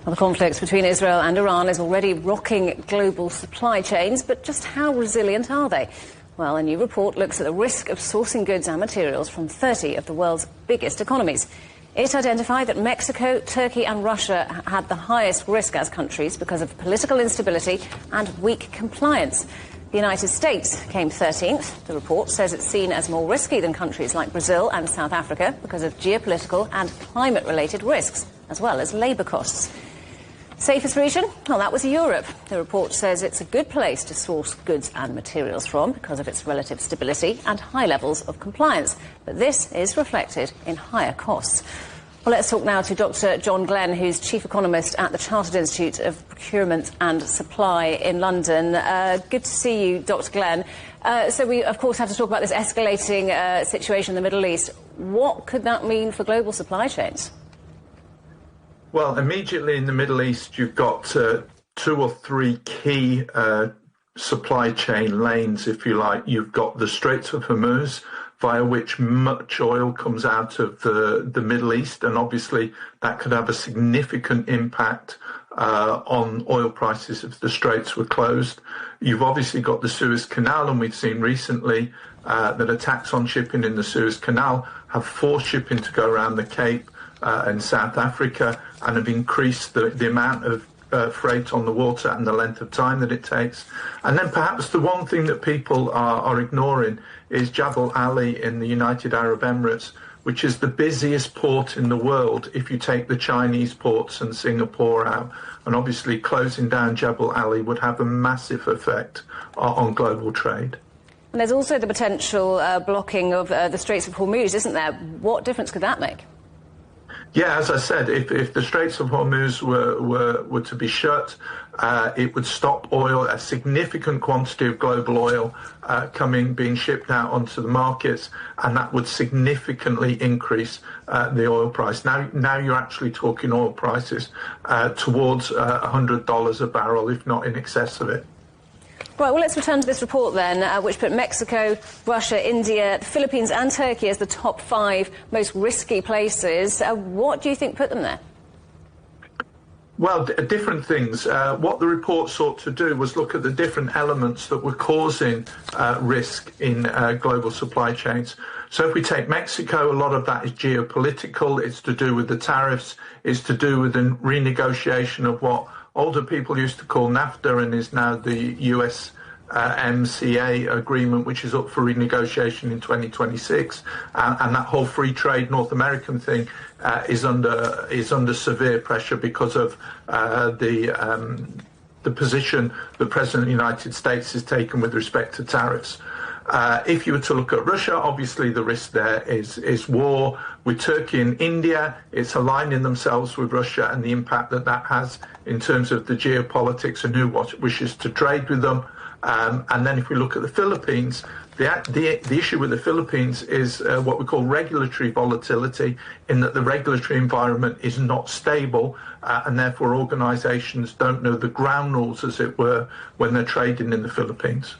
Well, the conflict between Israel and Iran is already rocking global supply chains, but just how resilient are they? Well, a new report looks at the risk of sourcing goods and materials from 30 of the world's biggest economies. It identified that Mexico, Turkey and Russia had the highest risk as countries because of political instability and weak compliance. The United States came 13th. The report says it's seen as more risky than countries like Brazil and South Africa because of geopolitical and climate-related risks, as well as labour costs. Safest region? Well, that was Europe. The report says it's a good place to source goods and materials from because of its relative stability and high levels of compliance. But this is reflected in higher costs. Well, let's talk now to Dr. John Glen, who's Chief Economist at the Chartered Institute of Procurement and Supply in London. Good to see you, Dr. Glen. So we, of course, have to talk about this escalating situation in the Middle East. What could that mean for global supply chains? Well, immediately in the Middle East, you've got 2 or 3 key supply chain lanes, if you like. You've got the Straits of Hormuz, via which much oil comes out of the Middle East, and obviously that could have a significant impact on oil prices if the straits were closed. You've obviously got the Suez Canal, and we've seen recently that attacks on shipping in the Suez Canal have forced shipping to go around the Cape in South Africa and have increased the amount of freight on the water and the length of time that it takes. And then perhaps the one thing that people are ignoring is Jebel Ali in the United Arab Emirates, which is the busiest port in the world if you take the Chinese ports and Singapore out. And obviously closing down Jebel Ali would have a massive effect on global trade. And there's also the potential blocking of the Straits of Hormuz, isn't there? What difference could that make? Yeah, as I said, if the Straits of Hormuz were to be shut, it would stop oil, a significant quantity of global oil being shipped out onto the markets, and that would significantly increase the oil price. Now you're actually talking oil prices towards $100 a barrel, if not in excess of it. Right, well, let's return to this report then, which put Mexico, Russia, India, the Philippines and Turkey as the top 5 most risky places. What do you think put them there? Well, different things. What the report sought to do was look at the different elements that were causing risk in global supply chains. So if we take Mexico, a lot of that is geopolitical. It's to do with the tariffs. It's to do with the renegotiation of what older people used to call NAFTA and is now the USMCA agreement, which is up for renegotiation in 2026. And that whole free trade North American thing is under severe pressure because of the position the President of the United States has taken with respect to tariffs. If you were to look at Russia, obviously the risk there is war. With Turkey and India, it's aligning themselves with Russia and the impact that has in terms of the geopolitics and who wishes to trade with them. And then if we look at the Philippines, the issue with the Philippines is what we call regulatory volatility, in that the regulatory environment is not stable, and therefore organisations don't know the ground rules, as it were, when they're trading in the Philippines.